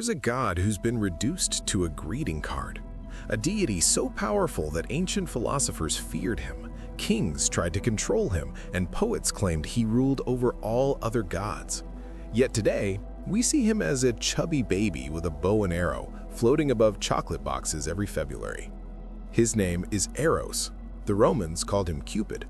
There's a god who's been reduced to a greeting card, a deity so powerful that ancient philosophers feared him, kings tried to control him, and poets claimed he ruled over all other gods. Yet today, we see him as a chubby baby with a bow and arrow floating above chocolate boxes every February. His name is Eros. The Romans called him Cupid.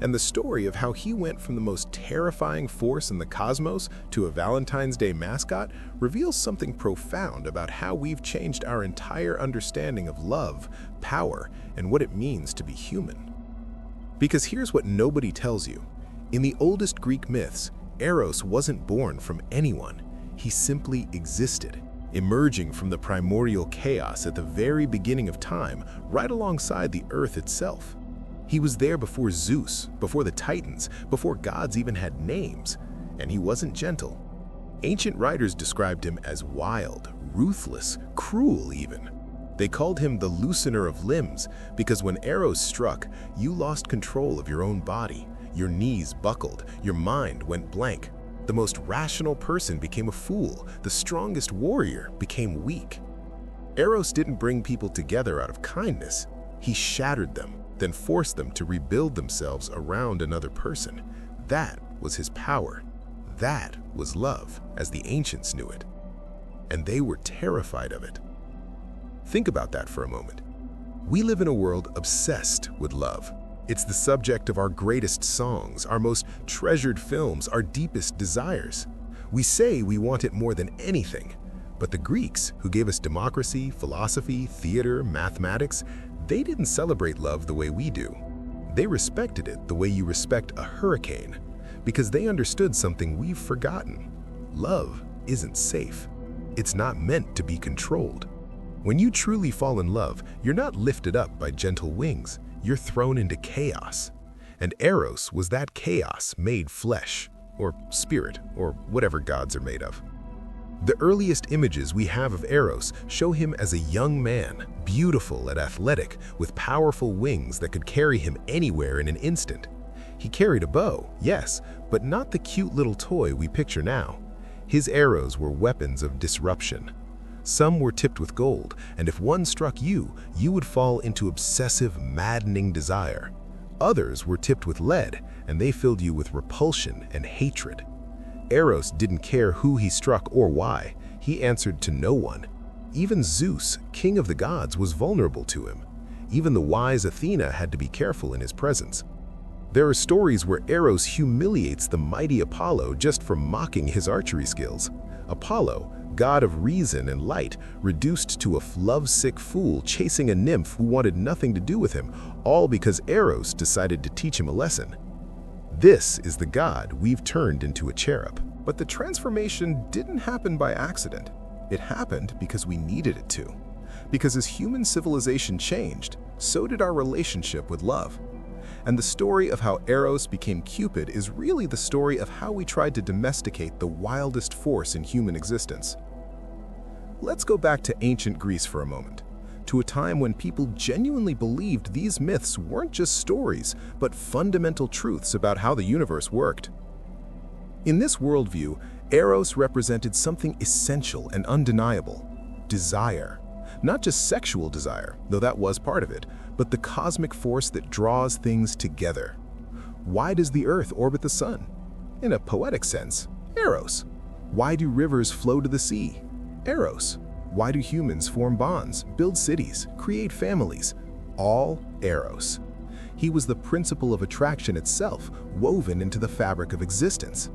And the story of how he went from the most terrifying force in the cosmos to a Valentine's Day mascot reveals something profound about how we've changed our entire understanding of love, power, and what it means to be human. Because here's what nobody tells you. In the oldest Greek myths, Eros wasn't born from anyone. He simply existed, emerging from the primordial chaos at the very beginning of time, right alongside the earth itself. He was there before Zeus, before the Titans, before gods even had names, and he wasn't gentle. Ancient writers described him as wild, ruthless, cruel even. They called him the loosener of limbs because when Eros struck, you lost control of your own body. Your knees buckled, your mind went blank. The most rational person became a fool, the strongest warrior became weak. Eros didn't bring people together out of kindness. He shattered them, then forced them to rebuild themselves around another person. That was his power. That was love, as the ancients knew it. And they were terrified of it. Think about that for a moment. We live in a world obsessed with love. It's the subject of our greatest songs, our most treasured films, our deepest desires. We say we want it more than anything. But the Greeks, who gave us democracy, philosophy, theater, mathematics, they didn't celebrate love the way we do. They respected it the way you respect a hurricane, because they understood something we've forgotten. Love isn't safe. It's not meant to be controlled. When you truly fall in love, you're not lifted up by gentle wings. You're thrown into chaos. And Eros was that chaos made flesh, or spirit, or whatever gods are made of. The earliest images we have of Eros show him as a young man, beautiful and athletic, with powerful wings that could carry him anywhere in an instant. He carried a bow, yes, but not the cute little toy we picture now. His arrows were weapons of disruption. Some were tipped with gold, and if one struck you, you would fall into obsessive, maddening desire. Others were tipped with lead, and they filled you with repulsion and hatred. Eros didn't care who he struck or why. He answered to no one. Even Zeus, king of the gods, was vulnerable to him. Even the wise Athena had to be careful in his presence. There are stories where Eros humiliates the mighty Apollo just for mocking his archery skills. Apollo, god of reason and light, reduced to a lovesick fool chasing a nymph who wanted nothing to do with him, all because Eros decided to teach him a lesson. This is the god we've turned into a cherub. But the transformation didn't happen by accident. It happened because we needed it to. Because as human civilization changed, so did our relationship with love. And the story of how Eros became Cupid is really the story of how we tried to domesticate the wildest force in human existence. Let's go back to ancient Greece for a moment, to a time when people genuinely believed these myths weren't just stories, but fundamental truths about how the universe worked. In this worldview, Eros represented something essential and undeniable: desire. Not just sexual desire, though that was part of it, but the cosmic force that draws things together. Why does the Earth orbit the sun? In a poetic sense, Eros. Why do rivers flow to the sea? Eros. Why do humans form bonds, build cities, create families? All Eros. He was the principle of attraction itself, woven into the fabric of existence.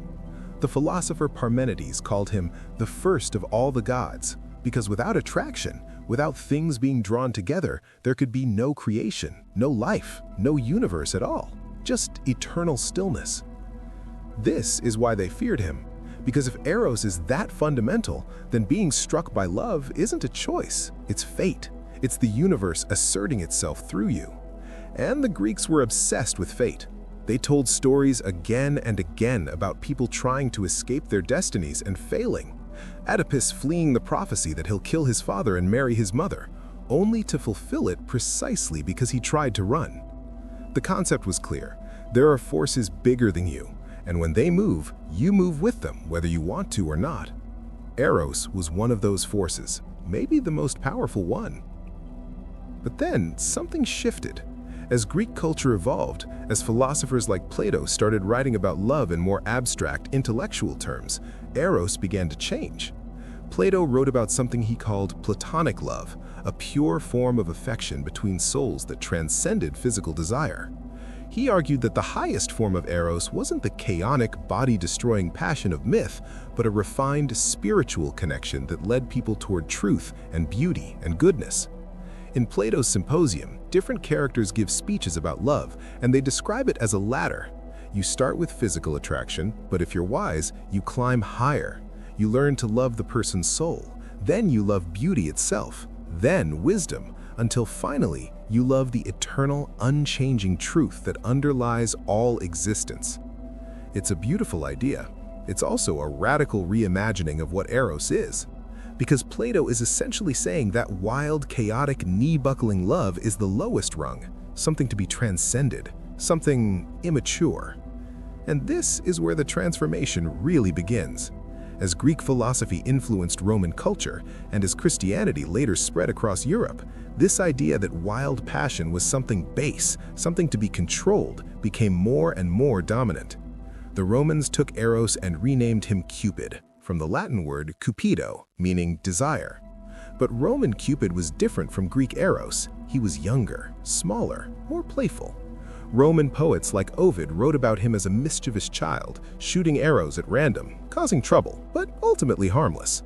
The philosopher Parmenides called him the first of all the gods, because without attraction, without things being drawn together, there could be no creation, no life, no universe at all, just eternal stillness. This is why they feared him, because if Eros is that fundamental, then being struck by love isn't a choice, it's fate. It's the universe asserting itself through you. And the Greeks were obsessed with fate. They told stories again and again about people trying to escape their destinies and failing. Oedipus fleeing the prophecy that he'll kill his father and marry his mother, only to fulfill it precisely because he tried to run. The concept was clear. There are forces bigger than you, and when they move, you move with them, whether you want to or not. Eros was one of those forces, maybe the most powerful one. But then something shifted. As Greek culture evolved, as philosophers like Plato started writing about love in more abstract, intellectual terms, Eros began to change. Plato wrote about something he called platonic love, a pure form of affection between souls that transcended physical desire. He argued that the highest form of Eros wasn't the chaotic, body-destroying passion of myth, but a refined spiritual connection that led people toward truth and beauty and goodness. In Plato's Symposium, different characters give speeches about love, and they describe it as a ladder. You start with physical attraction, but if you're wise, you climb higher. You learn to love the person's soul. Then you love beauty itself. Then wisdom, until finally you love the eternal, unchanging truth that underlies all existence. It's a beautiful idea. It's also a radical reimagining of what Eros is. Because Plato is essentially saying that wild, chaotic, knee-buckling love is the lowest rung, something to be transcended, something immature. And this is where the transformation really begins. As Greek philosophy influenced Roman culture, and as Christianity later spread across Europe, this idea that wild passion was something base, something to be controlled, became more and more dominant. The Romans took Eros and renamed him Cupid, from the Latin word cupido, meaning desire. But Roman Cupid was different from Greek Eros. He was younger, smaller, more playful. Roman poets like Ovid wrote about him as a mischievous child, shooting arrows at random, causing trouble, but ultimately harmless.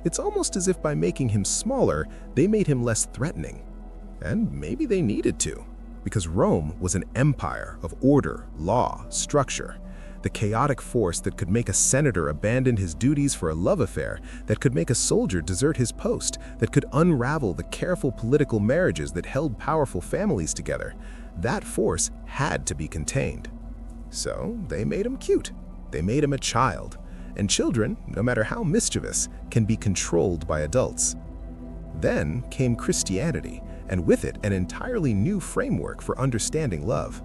It's almost as if by making him smaller, they made him less threatening. And maybe they needed to, because Rome was an empire of order, law, structure. The chaotic force that could make a senator abandon his duties for a love affair, that could make a soldier desert his post, that could unravel the careful political marriages that held powerful families together. That force had to be contained. So they made him cute. They made him a child. And children, no matter how mischievous, can be controlled by adults. Then came Christianity, and with it an entirely new framework for understanding love.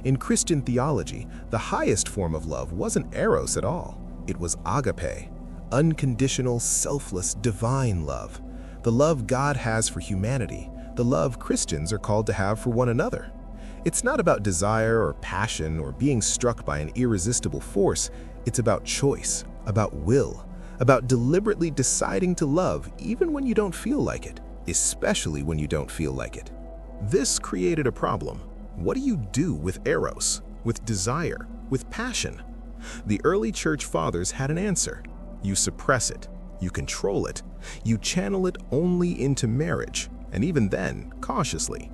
In Christian theology, the highest form of love wasn't Eros at all. It was agape, unconditional, selfless, divine love. The love God has for humanity, the love Christians are called to have for one another. It's not about desire or passion or being struck by an irresistible force. It's about choice, about will, about deliberately deciding to love even when you don't feel like it, especially when you don't feel like it. This created a problem. What do you do with Eros, with desire, with passion? The early church fathers had an answer. You suppress it, you control it, you channel it only into marriage, and even then, cautiously.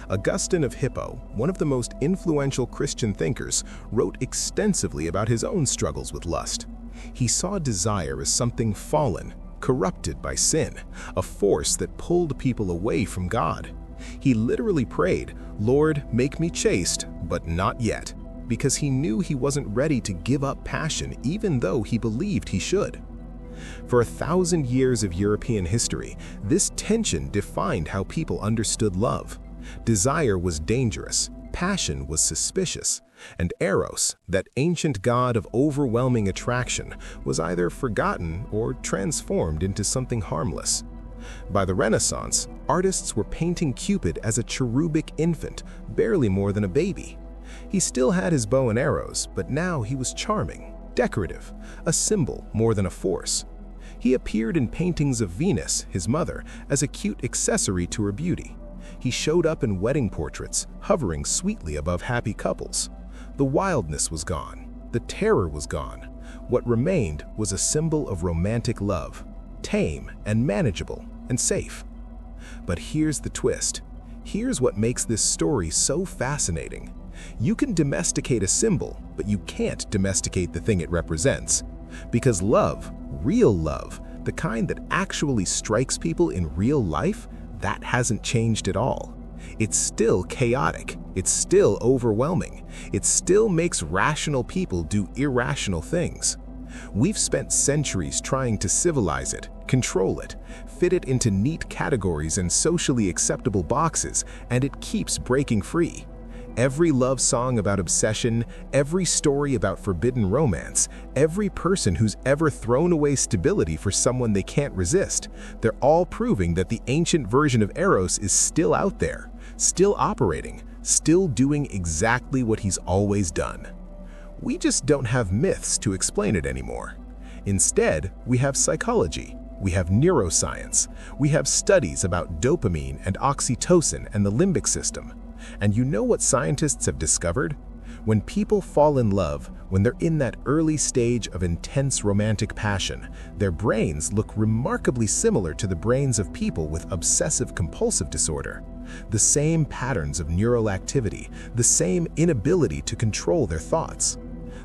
Augustine of Hippo, one of the most influential Christian thinkers, wrote extensively about his own struggles with lust. He saw desire as something fallen, corrupted by sin, a force that pulled people away from God. He literally prayed, "Lord, make me chaste, but not yet," because he knew he wasn't ready to give up passion even though he believed he should. For 1,000 years of European history, this tension defined how people understood love. Desire was dangerous, passion was suspicious, and Eros, that ancient god of overwhelming attraction, was either forgotten or transformed into something harmless. By the Renaissance, artists were painting Cupid as a cherubic infant, barely more than a baby. He still had his bow and arrows, but now he was charming, decorative, a symbol more than a force. He appeared in paintings of Venus, his mother, as a cute accessory to her beauty. He showed up in wedding portraits, hovering sweetly above happy couples. The wildness was gone. The terror was gone. What remained was a symbol of romantic love, tame and manageable and safe. But here's the twist. Here's what makes this story so fascinating. You can domesticate a symbol, but you can't domesticate the thing it represents. Because love, real love, the kind that actually strikes people in real life, that hasn't changed at all. It's still chaotic. It's still overwhelming. It still makes rational people do irrational things. We've spent centuries trying to civilize it, control it, fit it into neat categories and socially acceptable boxes, and it keeps breaking free. Every love song about obsession, every story about forbidden romance, every person who's ever thrown away stability for someone they can't resist, they're all proving that the ancient version of Eros is still out there, still operating, still doing exactly what he's always done. We just don't have myths to explain it anymore. Instead, we have psychology, we have neuroscience, we have studies about dopamine and oxytocin and the limbic system. And you know what scientists have discovered? When people fall in love, when they're in that early stage of intense romantic passion, their brains look remarkably similar to the brains of people with obsessive-compulsive disorder. The same patterns of neural activity, the same inability to control their thoughts.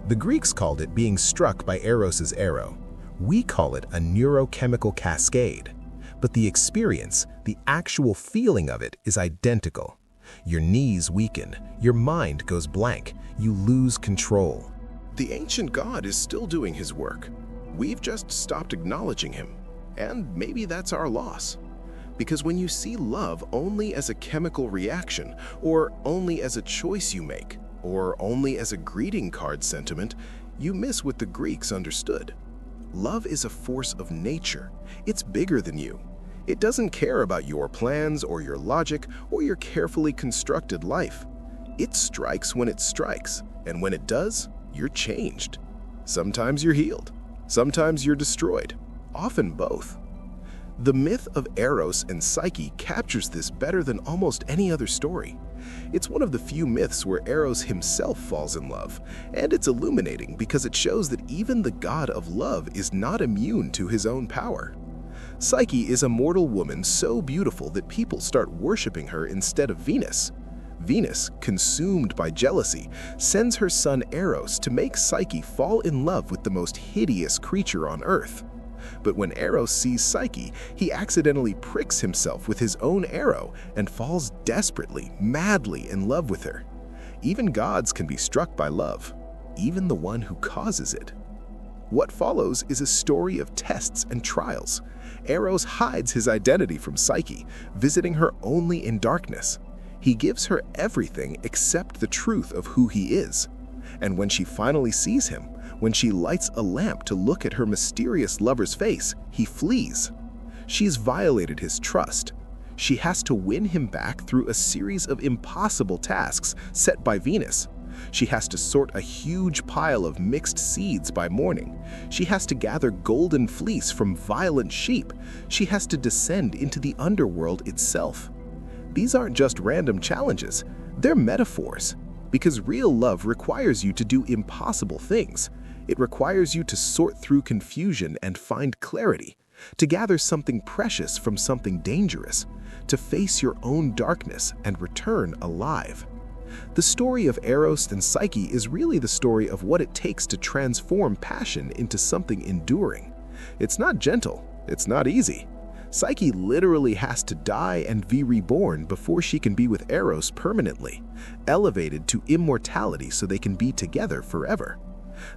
The Greeks called it being struck by Eros's arrow. We call it a neurochemical cascade. But the experience, the actual feeling of it is identical. Your knees weaken, your mind goes blank, you lose control. The ancient god is still doing his work. We've just stopped acknowledging him. And maybe that's our loss. Because when you see love only as a chemical reaction, or only as a choice you make, or only as a greeting card sentiment, you miss what the Greeks understood. Love is a force of nature. It's bigger than you. It doesn't care about your plans or your logic or your carefully constructed life. It strikes when it strikes, and when it does, you're changed. Sometimes you're healed. Sometimes you're destroyed. Often both. The myth of Eros and Psyche captures this better than almost any other story. It's one of the few myths where Eros himself falls in love, and it's illuminating because it shows that even the god of love is not immune to his own power. Psyche is a mortal woman so beautiful that people start worshiping her instead of Venus. Venus, consumed by jealousy, sends her son Eros to make Psyche fall in love with the most hideous creature on earth. But when Eros sees Psyche, he accidentally pricks himself with his own arrow and falls desperately, madly in love with her. Even gods can be struck by love, even the one who causes it. What follows is a story of tests and trials. Eros hides his identity from Psyche, visiting her only in darkness. He gives her everything except the truth of who he is. And when she finally sees him, when she lights a lamp to look at her mysterious lover's face, he flees. She's violated his trust. She has to win him back through a series of impossible tasks set by Venus. She has to sort a huge pile of mixed seeds by morning. She has to gather golden fleece from violent sheep. She has to descend into the underworld itself. These aren't just random challenges, they're metaphors. Because real love requires you to do impossible things. It requires you to sort through confusion and find clarity, to gather something precious from something dangerous, to face your own darkness and return alive. The story of Eros and Psyche is really the story of what it takes to transform passion into something enduring. It's not gentle, it's not easy. Psyche literally has to die and be reborn before she can be with Eros permanently, elevated to immortality so they can be together forever.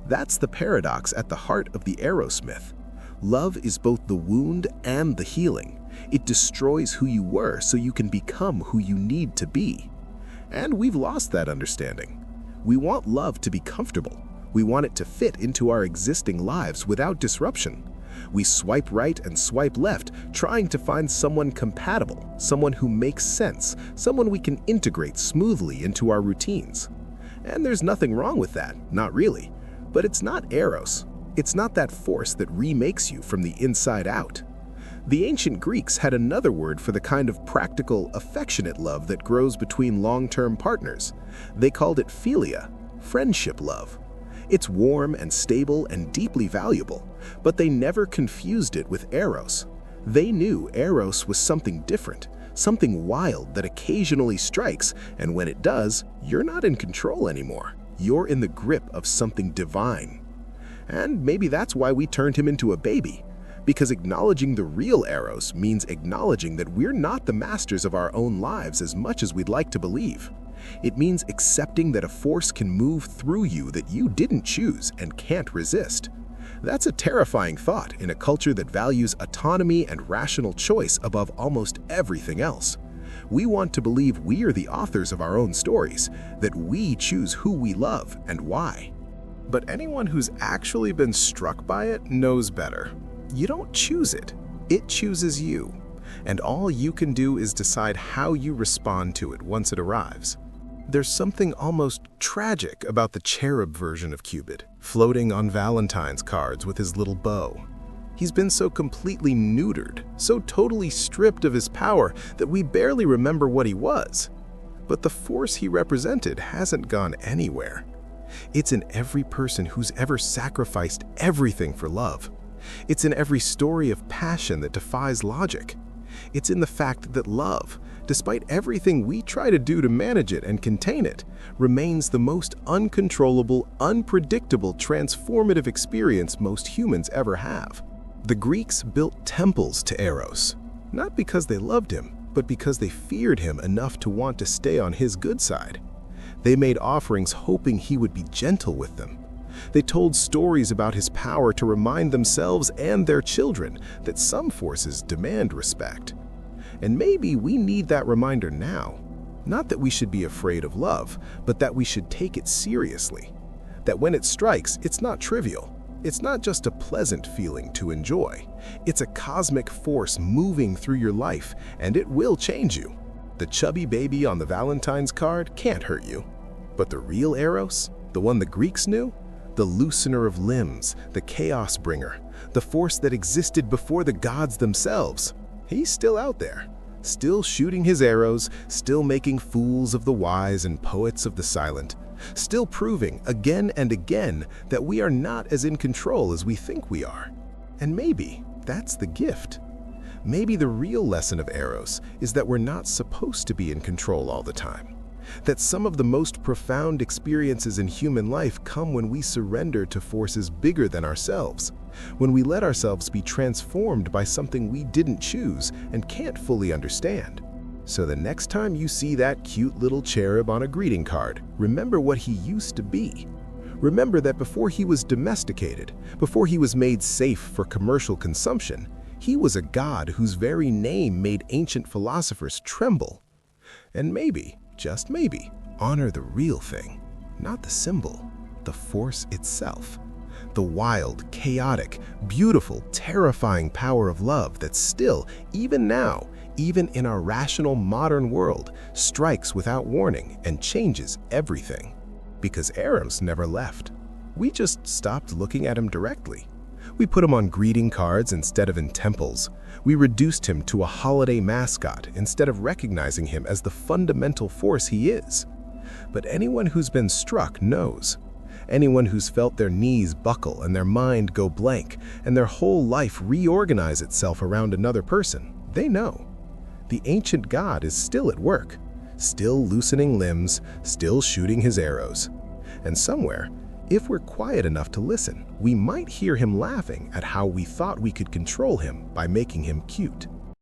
That's the paradox at the heart of the Eros myth. Love is both the wound and the healing. It destroys who you were so you can become who you need to be. And we've lost that understanding. We want love to be comfortable. We want it to fit into our existing lives without disruption. We swipe right and swipe left, trying to find someone compatible, someone who makes sense, someone we can integrate smoothly into our routines. And there's nothing wrong with that, not really. But it's not Eros. It's not that force that remakes you from the inside out. The ancient Greeks had another word for the kind of practical, affectionate love that grows between long-term partners. They called it philia, friendship love. It's warm and stable and deeply valuable, but they never confused it with Eros. They knew Eros was something different, something wild that occasionally strikes, and when it does, you're not in control anymore. You're in the grip of something divine. And maybe that's why we turned him into a baby. Because acknowledging the real Eros means acknowledging that we're not the masters of our own lives as much as we'd like to believe. It means accepting that a force can move through you that you didn't choose and can't resist. That's a terrifying thought in a culture that values autonomy and rational choice above almost everything else. We want to believe we are the authors of our own stories, that we choose who we love and why. But anyone who's actually been struck by it knows better. You don't choose it. It chooses you. And all you can do is decide how you respond to it once it arrives. There's something almost tragic about the cherub version of Cupid, floating on Valentine's cards with his little bow. He's been so completely neutered, so totally stripped of his power that we barely remember what he was. But the force he represented hasn't gone anywhere. It's in every person who's ever sacrificed everything for love. It's in every story of passion that defies logic. It's in the fact that love, despite everything we try to do to manage it and contain it, remains the most uncontrollable, unpredictable, transformative experience most humans ever have. The Greeks built temples to Eros, not because they loved him, but because they feared him enough to want to stay on his good side. They made offerings hoping he would be gentle with them. They told stories about his power to remind themselves and their children that some forces demand respect. And maybe we need that reminder now. Not that we should be afraid of love, but that we should take it seriously. That when it strikes, it's not trivial. It's not just a pleasant feeling to enjoy. It's a cosmic force moving through your life, and it will change you. The chubby baby on the Valentine's card can't hurt you. But the real Eros, the one the Greeks knew, the loosener of limbs, the chaos bringer, the force that existed before the gods themselves, he's still out there, still shooting his arrows, still making fools of the wise and poets of the silent, still proving again and again that we are not as in control as we think we are. And maybe that's the gift. Maybe the real lesson of Eros is that we're not supposed to be in control all the time. That some of the most profound experiences in human life come when we surrender to forces bigger than ourselves, when we let ourselves be transformed by something we didn't choose and can't fully understand. So the next time you see that cute little cherub on a greeting card, remember what he used to be. Remember that before he was domesticated, before he was made safe for commercial consumption, he was a god whose very name made ancient philosophers tremble. And maybe, just maybe, honor the real thing, not the symbol, the force itself. The wild, chaotic, beautiful, terrifying power of love that still, even now, even in our rational modern world, strikes without warning and changes everything. Because Eros never left. We just stopped looking at him directly. We put him on greeting cards instead of in temples. We reduced him to a holiday mascot instead of recognizing him as the fundamental force he is. But anyone who's been struck knows. Anyone who's felt their knees buckle and their mind go blank and their whole life reorganize itself around another person, they know. The ancient god is still at work, still loosening limbs, still shooting his arrows. And somewhere, if we're quiet enough to listen, we might hear him laughing at how we thought we could control him by making him cute.